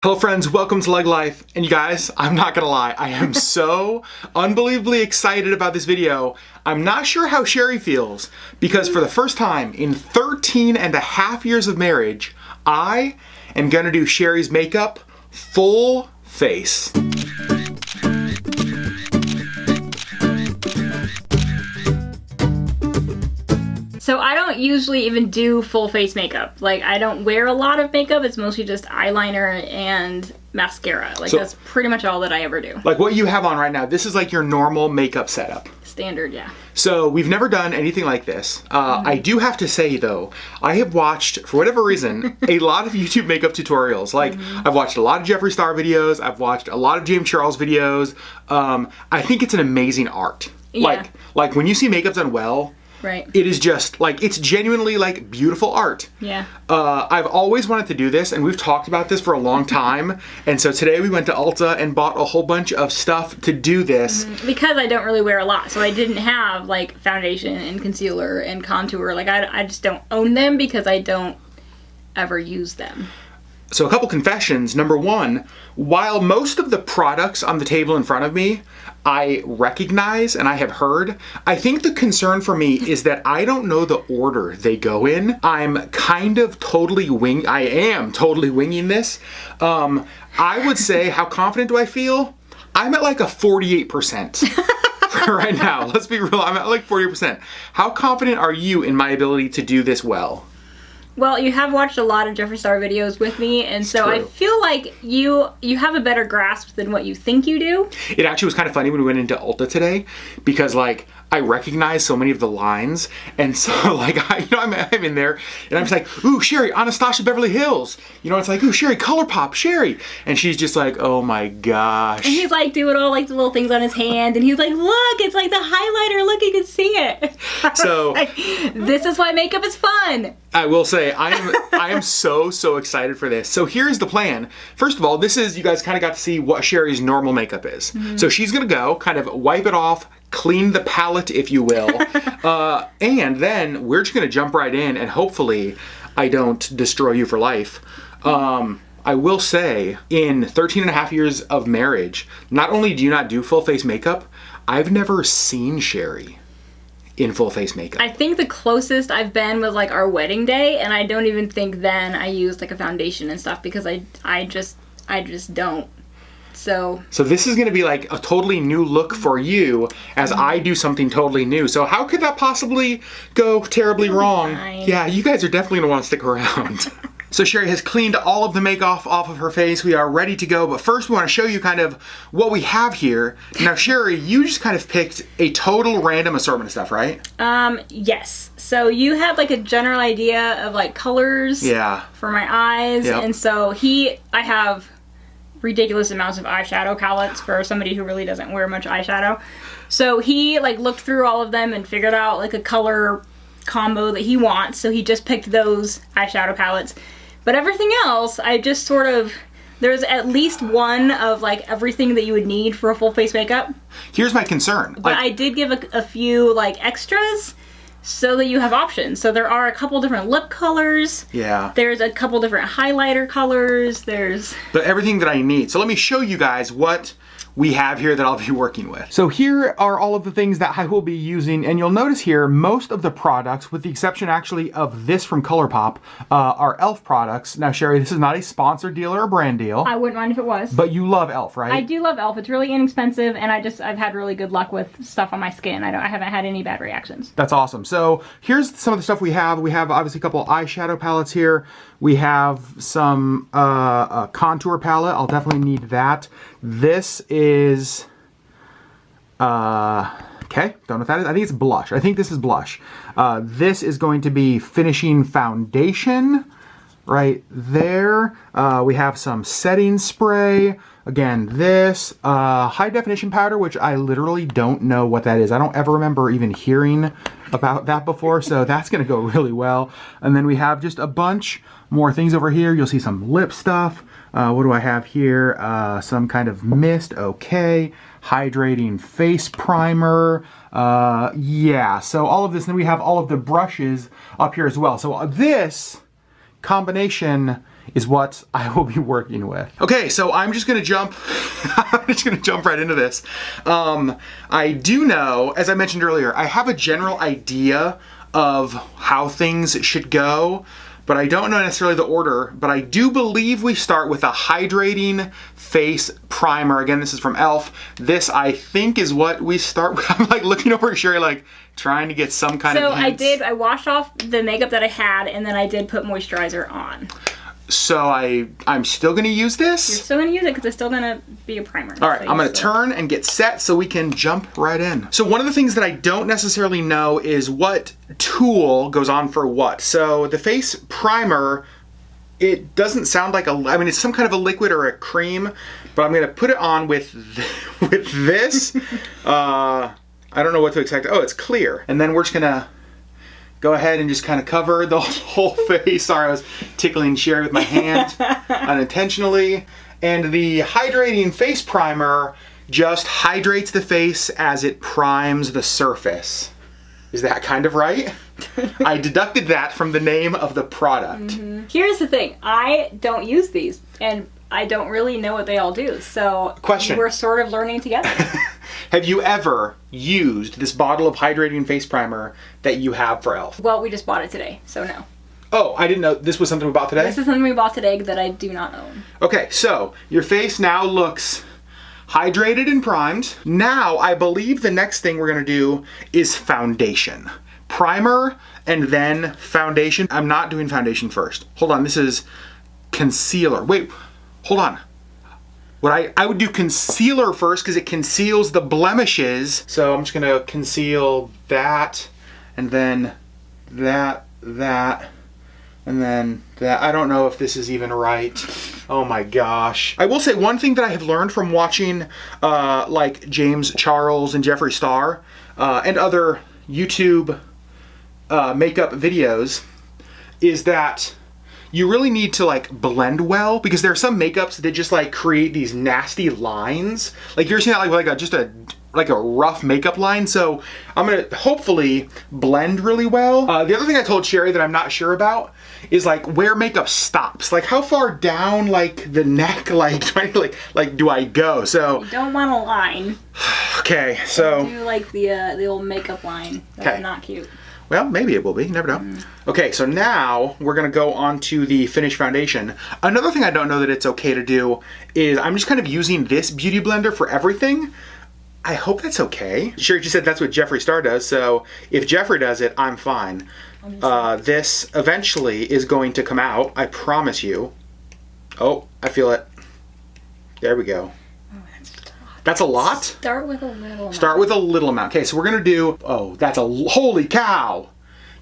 Hello friends, welcome to LeggLife. And you guys, I'm not gonna lie, I am so unbelievably excited about this video. I'm not sure how Sherri feels because for the first time in 13 and a half years of marriage, I am gonna do Sherri's makeup full face. So I don't usually even do full face makeup. Like, I don't wear a lot of makeup. It's mostly just eyeliner and mascara. Like, that's pretty much all that I ever do. Like what you have on right now, this is like your normal makeup setup. Standard, yeah. So we've never done anything like this. I do have to say though, I have watched, for whatever reason, a lot of YouTube makeup tutorials. Like I've watched a lot of Jeffree Star videos. I've watched a lot of James Charles videos. I think it's an amazing art. Yeah. Like when you see makeup done well, right. It is just like, it's genuinely like beautiful art. Yeah. I've always wanted to do this and we've talked about this for a long time. And so today we went to Ulta and bought a whole bunch of stuff to do this. Because I don't really wear a lot. So I didn't have like foundation and concealer and contour. Like I just don't own them because I don't ever use them. So a couple confessions. Number one, while most of the products on the table in front of me I recognize and I have heard, I think the concern for me is that I don't know the order they go in. I am totally winging this. I would say, how confident do I feel? I'm at like a 48%. Right now. Let's be real, I'm at like 40%. How confident are you in my ability to do this well? Well, you have watched a lot of Jeffree Star videos with me, and so I feel like you have a better grasp than what you think you do. It actually was kind of funny when we went into Ulta today, because like, I recognize so many of the lines, and so like, I'm in there, and I'm just like, ooh, Sherri, Anastasia Beverly Hills. You know, it's like, ooh, Sherri, ColourPop, Sherri. And she's just like, oh my gosh. And he's like doing all like the little things on his hand, and he's like, look, it's like the highlighter, look, you can see it. So, like, this is why makeup is fun. I will say, I am so excited for this. So here's the plan. First of all, this is, you guys kind of got to see what Sherri's normal makeup is. So she's gonna go, kind of wipe it off, clean the palette, if you will. And then we're just gonna jump right in and hopefully I don't destroy you for life. I will say, in 13 and a half years of marriage, not only do you not do full face makeup, I've never seen Sherri in full face makeup. I think the closest I've been was like our wedding day, and I don't even think then I used like a foundation and stuff because I just don't. So this is gonna be like a totally new look for you as I do something totally new. So how could that possibly go terribly wrong? Fine. Yeah, you guys are definitely gonna wanna stick around. So Sherri has cleaned all of the makeup off of her face. We are ready to go, but first we want to show you kind of what we have here. Now Sherri, you just kind of picked a total random assortment of stuff, right? Yes. So you had like a general idea of like colors for my eyes, and so I have ridiculous amounts of eyeshadow palettes for somebody who really doesn't wear much eyeshadow. So he like looked through all of them and figured out like a color combo that he wants, so he just picked those eyeshadow palettes. But everything else, I just sort of, there's at least one of like everything that you would need for a full face makeup. Here's my concern. But I did give a few like extras so that you have options. So there are a couple different lip colors. Yeah. There's a couple different highlighter colors. But everything that I need. So let me show you guys what we have here that I'll be working with. So here are all of the things that I will be using, and you'll notice here most of the products, with the exception actually of this from ColourPop, are e.l.f. products. Now Sherri, this is not a sponsored deal or a brand deal. I wouldn't mind if it was. But you love e.l.f., right? I do love e.l.f. It's really inexpensive, and I've had really good luck with stuff on my skin. I haven't had any bad reactions. That's awesome. So here's some of the stuff we have. We have obviously a couple eyeshadow palettes here. We have some contour palette. I'll definitely need that. This is, okay, don't know what that is. I think it's blush. I think this is blush. This is going to be finishing foundation right there. We have some setting spray. Again, this high definition powder, which I literally don't know what that is. I don't ever remember even hearing about that before, so that's gonna go really well. And then we have just a bunch more things over here. You'll see some lip stuff. What do I have here? Some kind of mist, okay. Hydrating face primer. Yeah, so all of this. And then we have all of the brushes up here as well. So this combination is what I will be working with. Okay, so I'm just gonna jump, right into this. I do know, as I mentioned earlier, I have a general idea of how things should go, but I don't know necessarily the order, but I do believe we start with a hydrating face primer. Again, this is from e.l.f. This, I think, is what we start with. I'm like looking over at Sherri, like trying to get some kind of hints. I washed off the makeup that I had, and then I did put moisturizer on. So I'm still gonna use this? You're still gonna use it because it's still gonna be a primer. All right, I'm gonna turn and get set so we can jump right in. So one of the things that I don't necessarily know is what tool goes on for what. So the face primer, it doesn't sound like I mean, it's some kind of a liquid or a cream, but I'm gonna put it on with this. I don't know what to expect. Oh, it's clear. And then we're just gonna go ahead and just kind of cover the whole face. Sorry, I was tickling Sherri with my hand unintentionally. And the hydrating face primer just hydrates the face as it primes the surface. Is that kind of right? I deducted that from the name of the product. Mm-hmm. Here's the thing. I don't use these, and I don't really know what they all do. So we're sort of learning together. Have you ever used this bottle of hydrating face primer that you have for e.l.f.? Well, we just bought it today, so no. Oh, I didn't know this was something we bought today? This is something we bought today that I do not own. Okay, so your face now looks hydrated and primed. Now, I believe the next thing we're gonna do is foundation. Primer and then foundation. I'm not doing foundation first. Hold on, this is concealer. Wait, hold on. I would do concealer first because it conceals the blemishes. So I'm just gonna conceal that, and then that, and then that. I don't know if this is even right. Oh my gosh. I will say one thing that I have learned from watching like James Charles and Jeffree Star and other YouTube makeup videos is that you really need to like blend well, because there are some makeups that just like create these nasty lines. Like you're seeing that like a rough makeup line. So I'm gonna hopefully blend really well. The other thing I told Sherri that I'm not sure about is like where makeup stops. Like how far down like the neck, like do I go? So you don't want a line. Okay, so I do like the old makeup line. That's not cute. Well, maybe it will be. You never know. Okay, so now we're going to go on to the finished foundation. Another thing I don't know that it's okay to do is I'm just kind of using this beauty blender for everything. I hope that's okay. Sherri just said that's what Jeffree Star does, so if Jeffree does it, I'm fine. This eventually is going to come out, I promise you. Oh, I feel it. There we go. That's a lot? Start with a little amount. Start with a little amount. Okay, so we're gonna do, holy cow!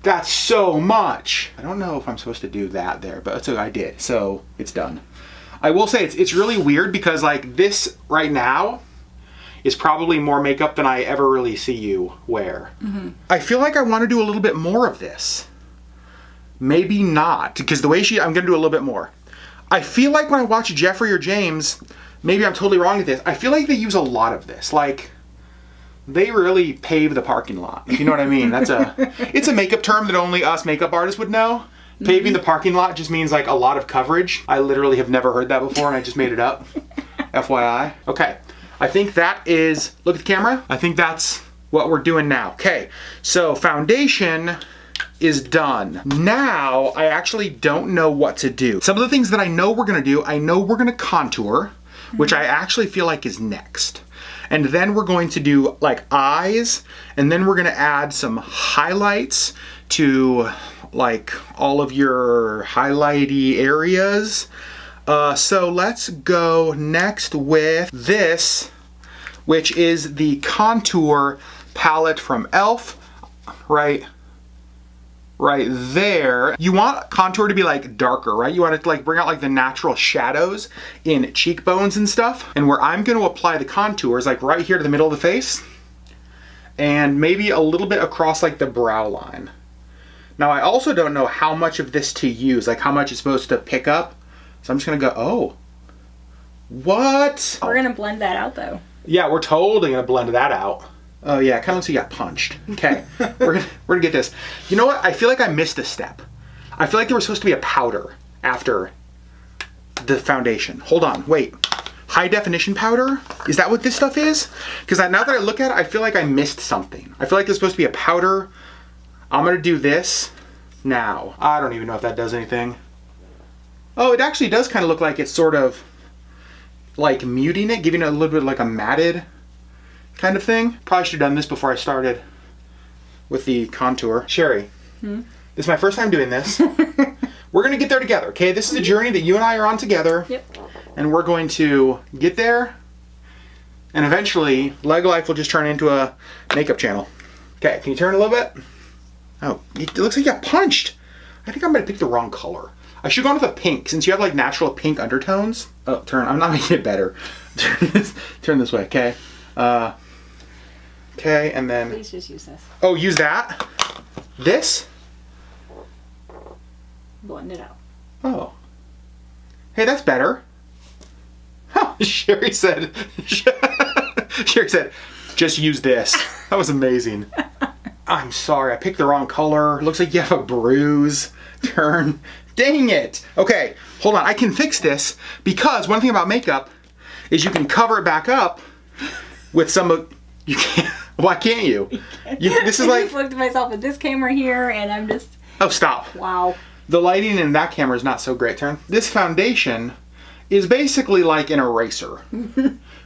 That's so much! I don't know if I'm supposed to do that there, but that's what I did, so it's done. I will say it's really weird because like this right now is probably more makeup than I ever really see you wear. Mm-hmm. I feel like I want to do a little bit more of this. Maybe not, because the way I'm gonna do a little bit more. I feel like when I watch Jeffree or James, maybe I'm totally wrong with this, I feel like they use a lot of this. Like, they really pave the parking lot. If you know what I mean? It's a makeup term that only us makeup artists would know. Mm-hmm. Paving the parking lot just means like a lot of coverage. I literally have never heard that before and I just made it up. FYI. Okay, I think that is, look at the camera. I think that's what we're doing now. Okay, so foundation is done. Now, I actually don't know what to do. Some of the things that I know we're gonna do, I know we're gonna contour, which I actually feel like is next. And then we're going to do like eyes, and then we're gonna add some highlights to like all of your highlighty areas. So let's go next with this, which is the contour palette from e.l.f. Right there. You want contour to be like darker, right? You want it to like bring out like the natural shadows in cheekbones and stuff. And where I'm going to apply the contour is like right here to the middle of the face and maybe a little bit across like the brow line. Now I also don't know how much of this to use, like how much it's supposed to pick up. So I'm just going to go, oh, what? We're going to blend that out though. Yeah, we're totally going to blend that out. Oh yeah, it kind of looks like you got punched. Okay, we're gonna get this. You know what? I feel like I missed a step. I feel like there was supposed to be a powder after the foundation. Hold on, wait. High definition powder? Is that what this stuff is? Because now that I look at it, I feel like I missed something. I feel like it's supposed to be a powder. I'm gonna do this now. I don't even know if that does anything. Oh, it actually does kind of look like it's sort of like muting it, giving it a little bit like a matted kind of thing. Probably should have done this before I started with the contour. Sherry, this is my first time doing this. We're gonna get there together, okay? This is a journey that you and I are on together. Yep. And we're going to get there, and eventually LeggLife will just turn into a makeup channel. Okay, can you turn a little bit? Oh, it looks like you got punched. I think I might have picked the wrong color. I should go on with a pink, since you have like natural pink undertones. Oh, I'm not making it better. Turn this way, okay? Okay, and then... Please just use this. Oh, use that? This? Blend it out. Oh. Hey, that's better. Huh, Sherry said, just use this. That was amazing. I'm sorry, I picked the wrong color. Looks like you have a bruise. Turn. Dang it. Okay, hold on. I can fix this because one thing about makeup is you can cover it back up with some of... You can't... Why can't you? This is I like... just looked at myself at this camera here and I'm just... Oh, stop. Wow. The lighting in that camera is not so great. Turn. This foundation is basically like an eraser.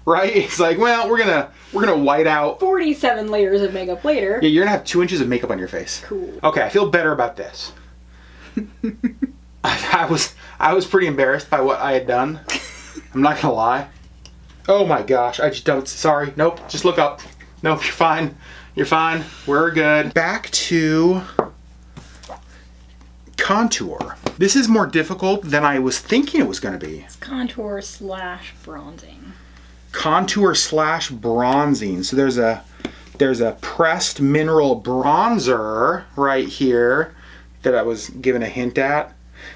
Right? It's like, well, we're gonna white out 47 layers of makeup later. Yeah, you're gonna have 2 inches of makeup on your face. Cool. Okay, I feel better about this. I was pretty embarrassed by what I had done. I'm not gonna lie. Oh my gosh, I just don't, sorry. Nope, just look up. Nope, you're fine. You're fine. We're good. Back to contour. This is more difficult than I was thinking it was gonna be. It's contour slash bronzing. Contour slash bronzing. So there's a pressed mineral bronzer right here that I was given a hint at.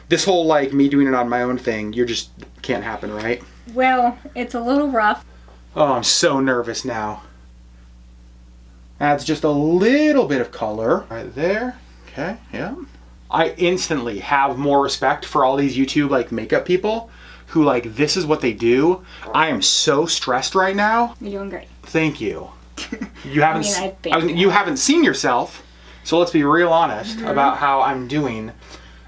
This whole like me doing it on my own thing, you just can't happen, right? Well, it's a little rough. Oh, I'm so nervous now. Adds just a little bit of color right there. Okay, yeah. I instantly have more respect for all these YouTube like makeup people who like this is what they do. I am so stressed right now. You're doing great. Thank you. You haven't you haven't seen yourself, so let's be real honest about how I'm doing.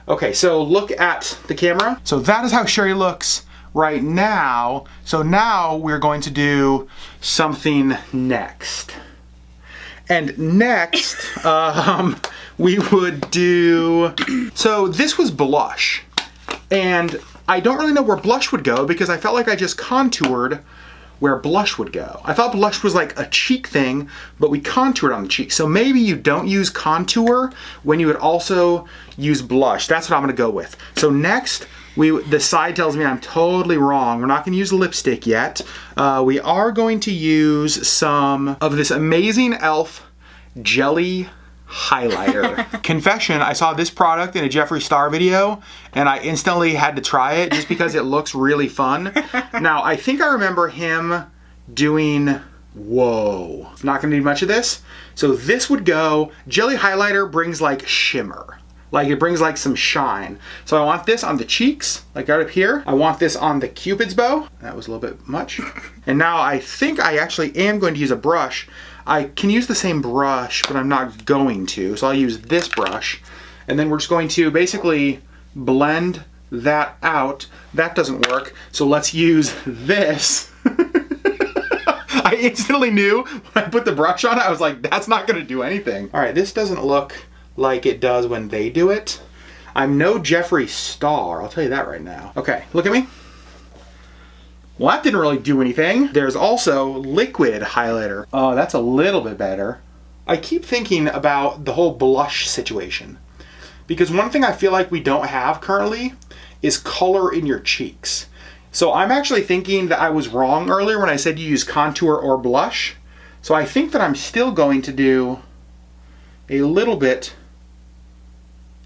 Okay, so look at the camera. So that is how Sherri looks right now. So now we're going to do something next. And next, we would do, so this was blush. And I don't really know where blush would go because I felt like I just contoured where blush would go. I thought blush was like a cheek thing, but we contoured on the cheek. So maybe you don't use contour when you would also use blush. That's what I'm gonna go with. So next, the side tells me I'm totally wrong. We're not gonna use lipstick yet. We are going to use some of this amazing e.l.f. jelly highlighter. Confession, I saw this product in a Jeffree Star video and I instantly had to try it just because it looks really fun. Now, I think I remember him doing, whoa, not gonna need much of this. So this would go, jelly highlighter brings like shimmer. Like it brings like some shine. So I want this on the cheeks, like right up here. I want this on the Cupid's bow. That was a little bit much. And now I think I actually am going to use a brush. I can use the same brush, but I'm not going to. So I'll use this brush. And then we're just going to basically blend that out. That doesn't work. So let's use this. I instantly knew when I put the brush on it, I was like, that's not gonna do anything. All right, this doesn't look like it does when they do it. I'm no Jeffree Star, I'll tell you that right now. Okay, look at me. Well, that didn't really do anything. There's also liquid highlighter. Oh, that's a little bit better. I keep thinking about the whole blush situation because one thing I feel like we don't have currently is color in your cheeks. So I'm actually thinking that I was wrong earlier when I said you use contour or blush. So I think that I'm still going to do a little bit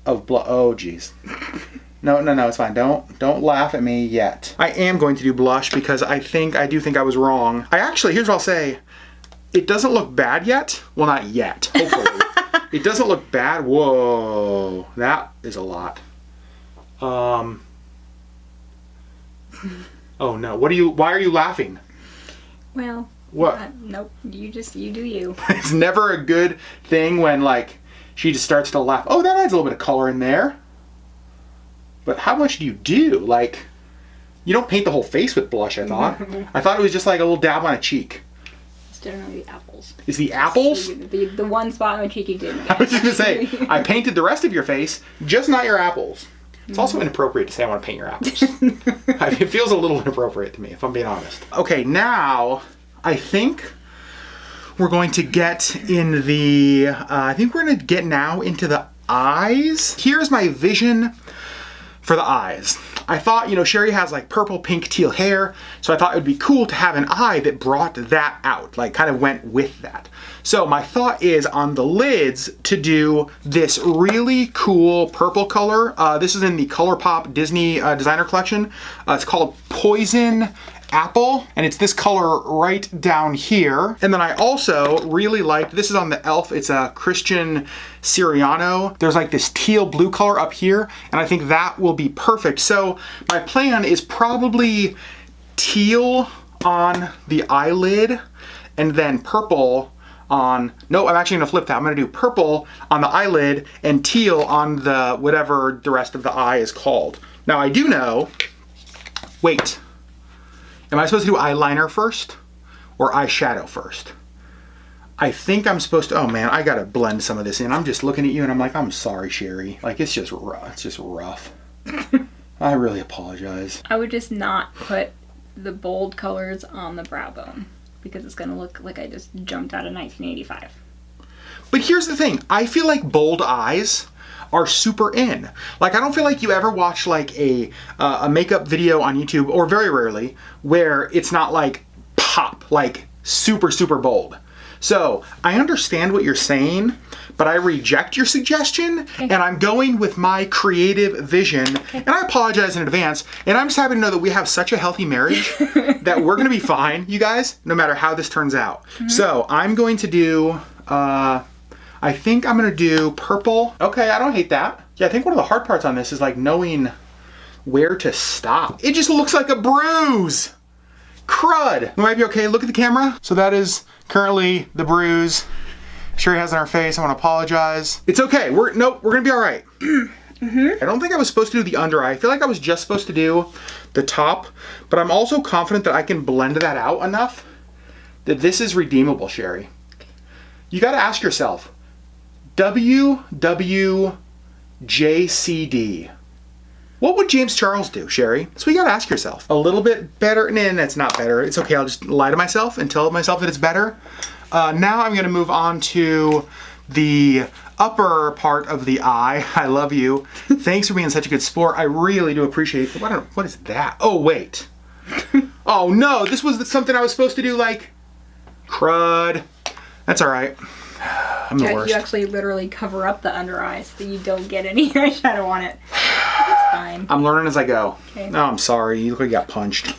of blush. Oh, geez. No, it's fine. Don't laugh at me yet. I am going to do blush because I do think I was wrong. Here's what I'll say. It doesn't look bad yet. Well, not yet, hopefully. It doesn't look bad. Whoa, that is a lot. Oh no, why are you laughing? Well. What? Nope, you do you. It's never a good thing when like she just starts to laugh. Oh, that adds a little bit of color in there. But how much do you do? Like, you don't paint the whole face with blush, I thought. I thought it was just like a little dab on a cheek. It's generally the apples. Is the apples? The one spot on my cheek you didn't get. I was just going to say, I painted the rest of your face, just not your apples. It's also inappropriate to say I want to paint your apples. It feels a little inappropriate to me, if I'm being honest. Okay, now I think we're going to get in the, into the eyes. Here's my vision for the eyes. I thought, Sherri has like purple, pink, teal hair, so I thought it would be cool to have an eye that brought that out, like kind of went with that. So my thought is on the lids to do this really cool purple color. This is in the ColourPop Disney designer collection. It's called Poison Apple, and it's this color right down here. And then I also really liked, this is on the e.l.f., it's a Christian Siriano. There's like this teal blue color up here, and I think that will be perfect. So my plan is probably teal on the eyelid, and then purple on, no, I'm actually gonna flip that. I'm gonna do purple on the eyelid and teal on the, whatever the rest of the eye is called. Now I do know, wait. Am I supposed to do eyeliner first or eyeshadow first? I think I'm supposed to, oh man, I gotta blend some of this in. I'm just looking at you and I'm like, I'm sorry, Sherri. Like, it's just rough. It's just rough. I really apologize. I would just not put the bold colors on the brow bone because it's gonna look like I just jumped out of 1985. But here's the thing. I feel like bold eyes are super in. Like, I don't feel like you ever watch like a makeup video on YouTube, or very rarely, where it's not like pop, like super, super bold. So I understand what you're saying, but I reject your suggestion, and I'm going with my creative vision, and I apologize in advance, and I'm just happy to know that we have such a healthy marriage that we're gonna be fine, you guys, no matter how this turns out. So I'm going to do, I think I'm gonna do purple. Okay, I don't hate that. Yeah, I think one of the hard parts on this is like knowing where to stop. It just looks like a bruise. Crud. It might be okay, look at the camera. So that is currently the bruise Sherri has on her face. I wanna apologize. It's okay, we're gonna be all right. I don't think I was supposed to do the under eye. I feel like I was just supposed to do the top, but I'm also confident that I can blend that out enough that this is redeemable, Sherri. You gotta ask yourself, WWJCD. What would James Charles do, Sherri? So you gotta ask yourself. A little bit better, nah, it's not better. It's okay, I'll just lie to myself and tell myself that it's better. Now I'm gonna move on to the upper part of the eye. I love you. Thanks for being such a good sport. I really do appreciate it. What is that? Oh, wait. Oh no, this was something I was supposed to do, like, crud. That's all right. I'm the worst. You actually literally cover up the under eye so you don't get any eyeshadow on it. It's fine. I'm learning as I go. Okay. Oh, I'm sorry. You look like you got punched.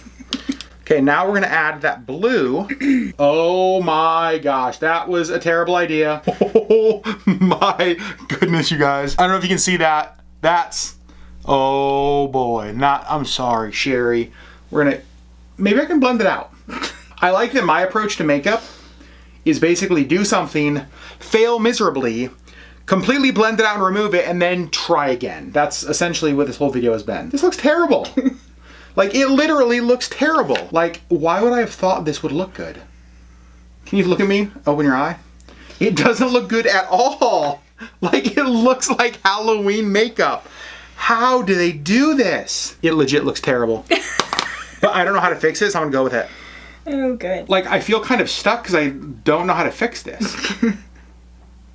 Okay, now we're gonna add that blue. Oh my gosh, that was a terrible idea. Oh my goodness, you guys. I don't know if you can see that. That's, oh boy. I'm sorry, Sherri. Maybe I can blend it out. I like that my approach to makeup is basically do something, fail miserably, completely blend it out and remove it, and then try again. That's essentially what this whole video has been. This looks terrible. Like, it literally looks terrible. Like, why would I have thought this would look good? Can you look at me? Open your eye. It doesn't look good at all. Like, it looks like Halloween makeup. How do they do this? It legit looks terrible. But I don't know how to fix it, so I'm gonna go with it. Oh, good. Like, I feel kind of stuck because I don't know how to fix this.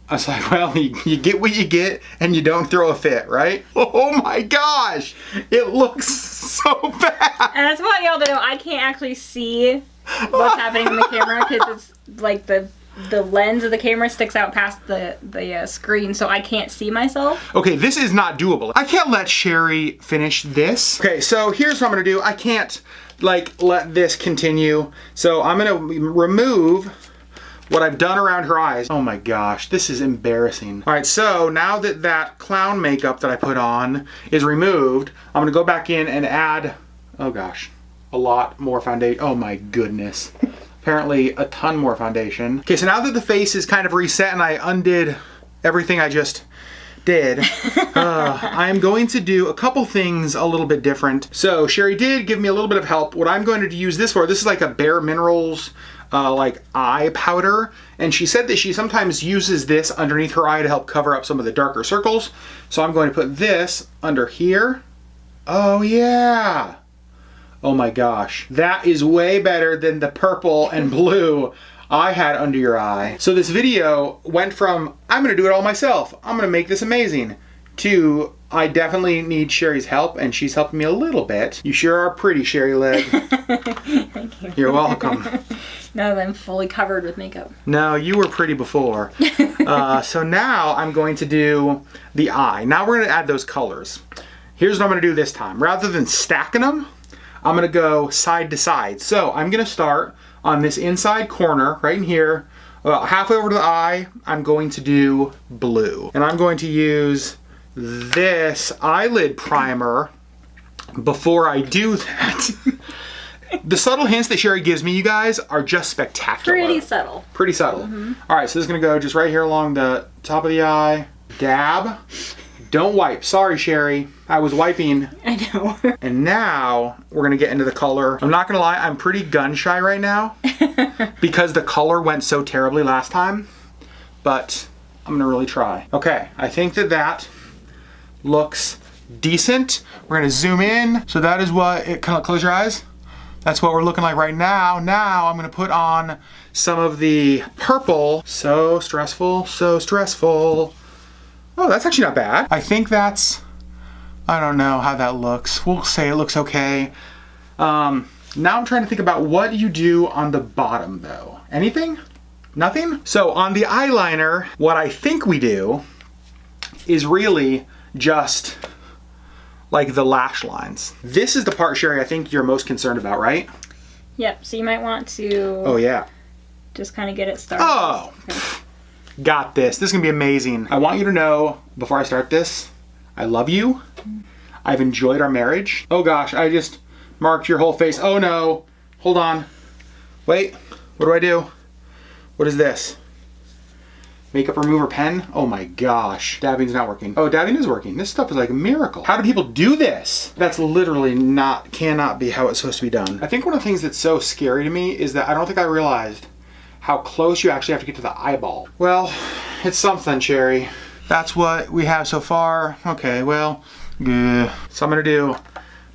I was like, well, you get what you get and you don't throw a fit, right? Oh my gosh! It looks so bad! And that's what y'all know, I can't actually see what's happening in the camera because it's like the lens of the camera sticks out past the screen, so I can't see myself. Okay, this is not doable. I can't let Sherri finish this. Okay, so here's what I'm gonna do. I can't like let this continue. So I'm gonna remove what I've done around her eyes. Oh my gosh, this is embarrassing. All right, so now that that clown makeup that I put on is removed, I'm gonna go back in and add, oh gosh. a lot more foundation. Oh my goodness. Apparently a ton more foundation. Okay, so now that the face is kind of reset and I undid everything I just did, I'm going to do a couple things a little bit different. So Sherri did give me a little bit of help. What I'm going to use this for, this is like a Bare Minerals like eye powder, and she said that she sometimes uses this underneath her eye to help cover up some of the darker circles. So I'm going to put this under here. Oh yeah. Oh my gosh. That is way better than the purple and blue I had under your eye. So this video went from, I'm gonna do it all myself, I'm gonna make this amazing, to I definitely need Sherri's help, and she's helping me a little bit. You sure are pretty, Sherri Legg. Thank you. You're welcome. Now that I'm fully covered with makeup. No, you were pretty before. So now I'm going to do the eye. Now we're gonna add those colors. Here's what I'm gonna do this time. Rather than stacking them, I'm gonna go side to side. So I'm gonna start on this inside corner right in here, about halfway over to the eye. I'm going to do blue. And I'm going to use this eyelid primer before I do that. The subtle hints that Sherri gives me, you guys, are just spectacular. Pretty subtle. Pretty subtle. All right, so this is gonna go just right here along the top of the eye. Dab. Don't wipe. Sorry, Sherri. I was wiping. I know. And now we're gonna get into the color. I'm not gonna lie, I'm pretty gun shy right now because the color went so terribly last time, but I'm gonna really try. Okay, I think that that looks decent. We're gonna zoom in. So that is what it, close your eyes. That's what we're looking like right now. Now I'm gonna put on some of the purple. So stressful, so stressful. Oh, that's actually not bad. I think that's, I don't know how that looks. We'll say it looks okay. Now I'm trying to think about what you do on the bottom though. Anything? Nothing? So on the eyeliner, what I think we do is really just like the lash lines. This is the part, Sherri, I think you're most concerned about, right? Yep, so you might want to oh yeah, just kind of get it started. Oh, okay. Got this. This is gonna be amazing. I want you to know, before I start this, I love you. I've enjoyed our marriage. Oh gosh, I just marked your whole face. Oh no, hold on. Wait, what do I do? What is this? Makeup remover pen? Oh my gosh. Dabbing's not working. Oh, dabbing is working. This stuff is like a miracle. How do people do this? That's literally cannot be how it's supposed to be done. I think one of the things that's so scary to me is that I don't think I realized how close you actually have to get to the eyeball. Well, it's something, Sherri. That's what we have so far. Okay, well, yeah. So I'm gonna do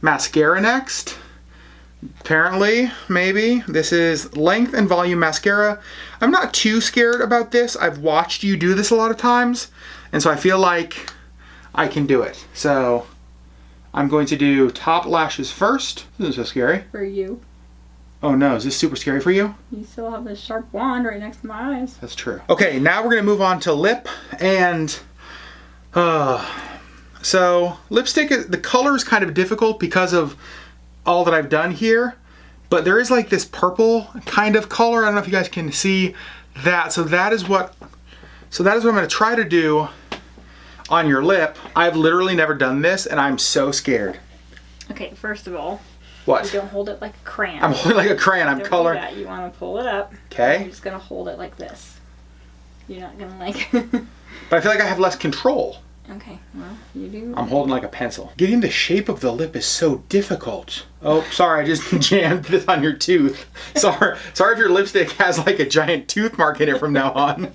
mascara next. Apparently, maybe. This is Length and Volume Mascara. I'm not too scared about this. I've watched you do this a lot of times, and so I feel like I can do it. So I'm going to do top lashes first. This isn't so scary. For you. Oh no, is this super scary for you? You still have this sharp wand right next to my eyes. That's true. Okay, now we're gonna move on to lip, and so lipstick, the color is kind of difficult because of all that I've done here, but there is like this purple kind of color. I don't know if you guys can see that. So that is what I'm gonna try to do on your lip. I've literally never done this, and I'm so scared. Okay, first of all, what? you don't hold it like a crayon. I'm holding like a crayon. I'm coloring. Don't do that. You want to pull it up. Okay. You're just gonna hold it like this. You're not gonna like. But I feel like I have less control. Okay, well, you do. I'm holding like a pencil. Getting the shape of the lip is so difficult. Oh, sorry, I just jammed this on your tooth. Sorry if your lipstick has like a giant tooth mark in it from now on.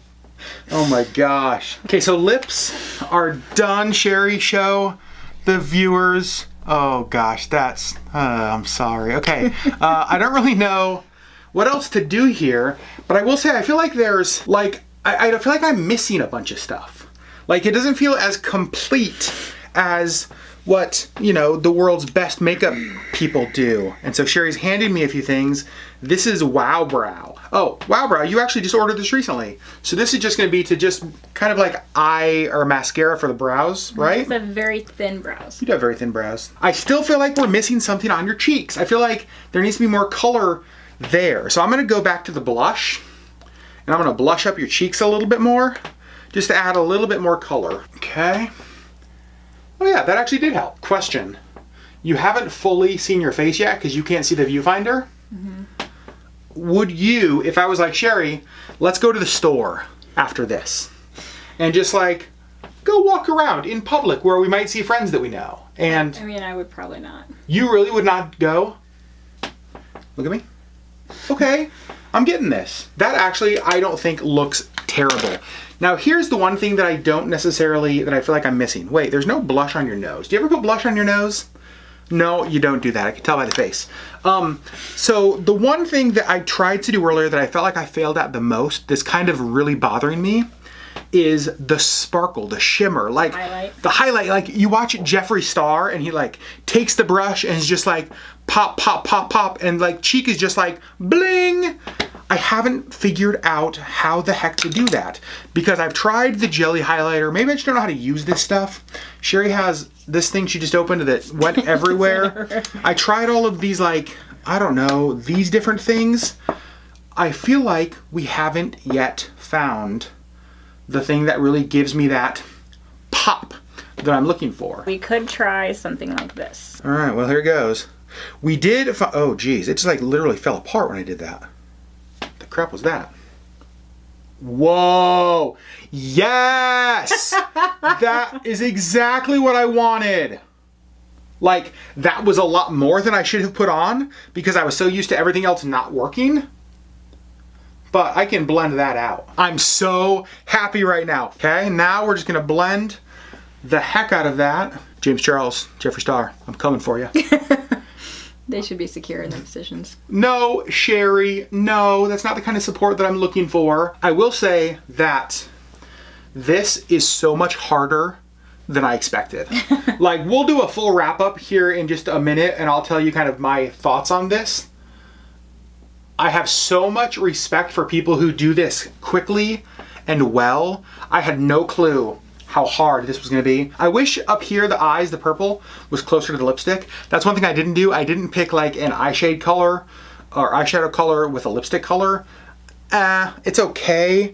Oh my gosh. Okay, so lips are done. Sherri, show the viewers. Oh gosh, that's, I'm sorry. Okay, I don't really know what else to do here, but I will say I feel like there's like, I feel like I'm missing a bunch of stuff. Like it doesn't feel as complete as what, you know, the world's best makeup people do. And so Sherri's handed me a few things. This is Wow Brow. Oh, Wow Brow, you actually just ordered this recently. So this is just gonna be to just kind of like eye or mascara for the brows, right? It's a very thin brows. You do have very thin brows. I still feel like we're missing something on your cheeks. I feel like there needs to be more color there. So I'm gonna go back to the blush, and I'm gonna blush up your cheeks a little bit more, just to add a little bit more color. Okay. Oh yeah, that actually did help. Question. you haven't fully seen your face yet because you can't see the viewfinder. Would you, if I was like, Sherri, let's go to the store after this and just like go walk around in public where we might see friends that we know? And I mean, I would probably not. You really would not go? Look at me. Okay, I'm getting this. That actually, I don't think looks terrible. Now, here's the one thing that I don't necessarily, that I feel like I'm missing. Wait, there's no blush on your nose. Do you ever put blush on your nose? No, you don't do that. I can tell by the face. So the one thing that I tried to do earlier that I felt like I failed at the most, that's kind of really bothering me, is the sparkle, the shimmer, like the highlight. Like you watch Jeffree Star and he like takes the brush and is just like pop, pop, pop, pop, and like cheek is just like bling. I haven't figured out how the heck to do that because I've tried the jelly highlighter. Maybe I just don't know how to use this stuff. Sherri has this thing she just opened that went everywhere. I tried all of these, like, I don't know, these different things. I feel like we haven't yet found the thing that really gives me that pop that I'm looking for. We could try something like this. All right, well, here it goes. We did, oh geez, it just like literally fell apart when I did that. The crap was that? Whoa, yes! That is exactly what I wanted. Like, that was a lot more than I should have put on because I was so used to everything else not working. But I can blend that out. I'm so happy right now. Okay, now we're just gonna blend the heck out of that. James Charles, Jeffree Star, I'm coming for you. They should be secure in their decisions. No, Sherri, no, that's not the kind of support that I'm looking for. I will say that this is so much harder than I expected. Like, we'll do a full wrap up here in just a minute and I'll tell you kind of my thoughts on this. I have so much respect for people who do this quickly and well. I had no clue how hard this was gonna be. I wish up here, the eyes, the purple, was closer to the lipstick. That's one thing I didn't do. I didn't pick like an eyeshade color or eyeshadow color with a lipstick color. It's okay.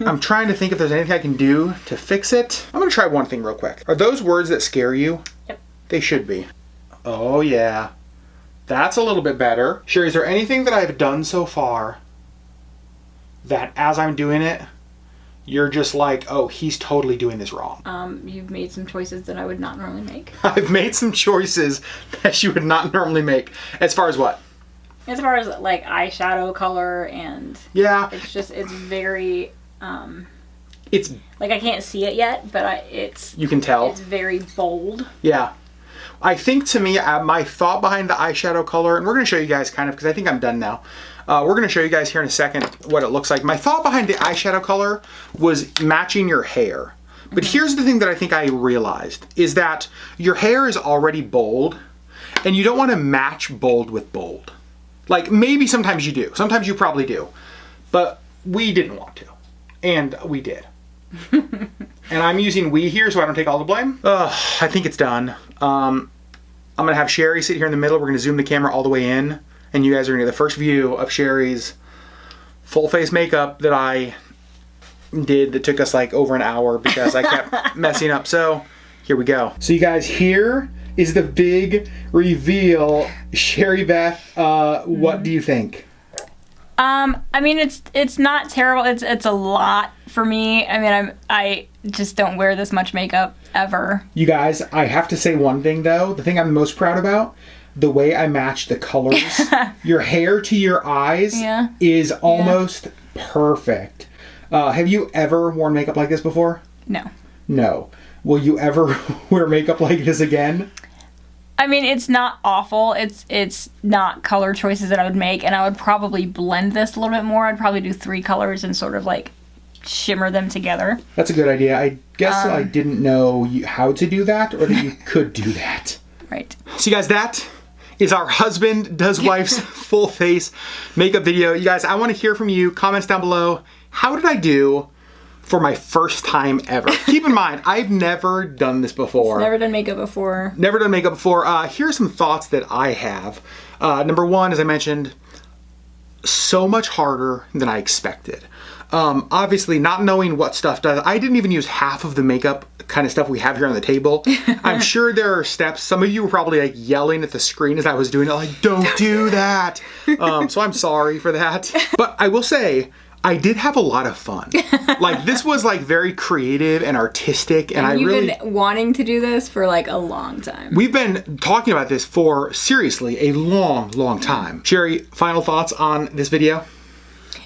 I'm trying to think if there's anything I can do to fix it. I'm gonna try one thing real quick. Are those words that scare you? Yep. They should be. Oh yeah. That's a little bit better. Sherri, is there anything that I've done so far that as I'm doing it, you're just like, oh, he's totally doing this wrong? You've made some choices that I would not normally make. I've made some choices that you would not normally make. As far as what? As far as like eyeshadow color and... Yeah. It's very... It's... Like I can't see it yet, but it's... You can tell. It's very bold. Yeah. I think to me, my thought behind the eyeshadow color, and we're going to show you guys kind of, because I think I'm done now. We're going to show you guys here in a second what it looks like. My thought behind the eyeshadow color was matching your hair. But here's the thing that I think I realized, is that your hair is already bold, and you don't want to match bold with bold. Like, maybe sometimes you do. Sometimes you probably do. But we didn't want to. And we did. And I'm using we here so I don't take all the blame. I think it's done. I'm going to have Sherri sit here in the middle. We're going to zoom the camera all the way in. And you guys are going to get the first view of Sherri's full face makeup that I did that took us like over an hour because I kept messing up. So here we go. So you guys, here is the big reveal. Sherri Beth, what do you think? I mean, it's not terrible. It's a lot for me. I mean, I just don't wear this much makeup ever. You guys, I have to say one thing though. The thing I'm most proud about, the way I matched the colors. Your hair to your eyes is almost perfect. Have you ever worn makeup like this before? No. No. Will you ever wear makeup like this again? I mean, it's not awful. It's not color choices that I would make, and I would probably blend this a little bit more. I'd probably do 3 colors and sort of like shimmer them together. That's a good idea. I guess I didn't know how to do that, or that you could do that. Right. So you guys, that is our husband does wife's full face makeup video. You guys, I want to hear from you. Comments down below. How did I do for my first time ever? Keep in mind, I've never done this before. Never done makeup before. Never done makeup before. Here are some thoughts that I have. Number one, as I mentioned, so much harder than I expected. Obviously, not knowing what stuff does. I didn't even use half of the makeup kind of stuff we have here on the table. I'm sure there are steps. Some of you were probably like yelling at the screen as I was doing it, like, don't do that. So I'm sorry for that. But I will say, I did have a lot of fun. Like, this was like very creative and artistic, and you've been wanting to do this for like a long time. We've been talking about this for, seriously, a long time. Sherri, final thoughts on this video?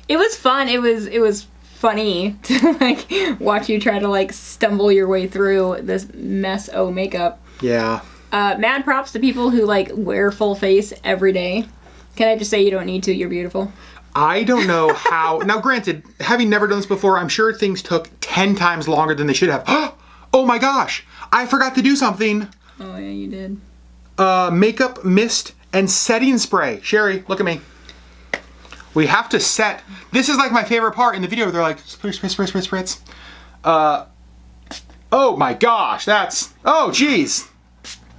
It was fun. It was funny to like watch you try to like stumble your way through this mess of makeup. Yeah. Mad props to people who like wear full face every day. Can I just say you don't need to, you're beautiful. I don't know how. Now, granted, having never done this before, I'm sure things took 10 times longer than they should have. Oh my gosh, I forgot to do something. Oh yeah, you did. Makeup, mist, and setting spray. Sherri, look at me. We have to set. This is like my favorite part in the video. They're like, spritz. Oh my gosh, that's, oh geez.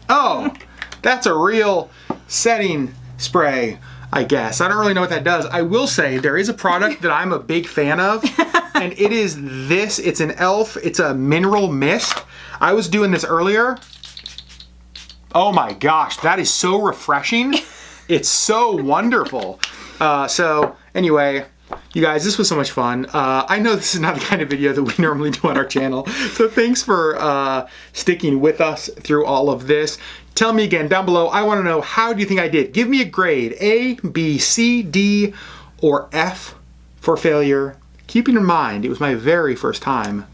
Oh, that's a real setting spray, I guess. I don't really know what that does. I will say there is a product that I'm a big fan of, and it is this. It's an e.l.f. It's a mineral mist. I was doing this earlier. Oh my gosh, that is so refreshing. It's so wonderful. So anyway, you guys, this was so much fun. I know this is not the kind of video that we normally do on our channel, so thanks for sticking with us through all of this. Tell me again down below, I want to know, how do you think I did? Give me a grade, A, B, C, D, or F for failure. Keeping in mind, it was my very first time.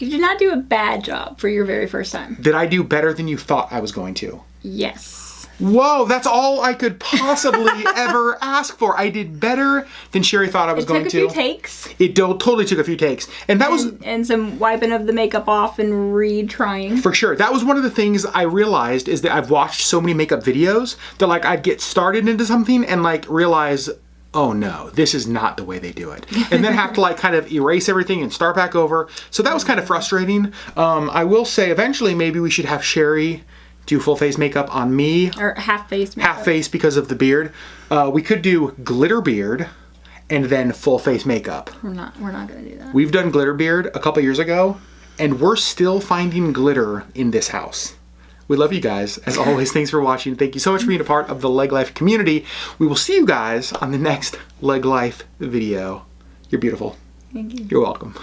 You did not do a bad job for your very first time. Did I do better than you thought I was going to? Yes. Whoa, that's all I could possibly ever ask for. I did better than Sherri thought I was going to. It took a few takes. It totally took a few takes. And that was... And some wiping of the makeup off and retrying. For sure. That was one of the things I realized, is that I've watched so many makeup videos that like I'd get started into something and like realize, oh no, this is not the way they do it. And then have to like kind of erase everything and start back over. So that was kind of frustrating. I will say eventually maybe we should have Sherri do full face makeup on me. Or half face makeup. Half face because of the beard. We could do glitter beard and then full face makeup. We're not gonna do that. We've done glitter beard a couple years ago, and we're still finding glitter in this house. We love you guys. As always, thanks for watching. Thank you so much for being a part of the LeggLife community. We will see you guys on the next LeggLife video. You're beautiful. Thank you. You're welcome.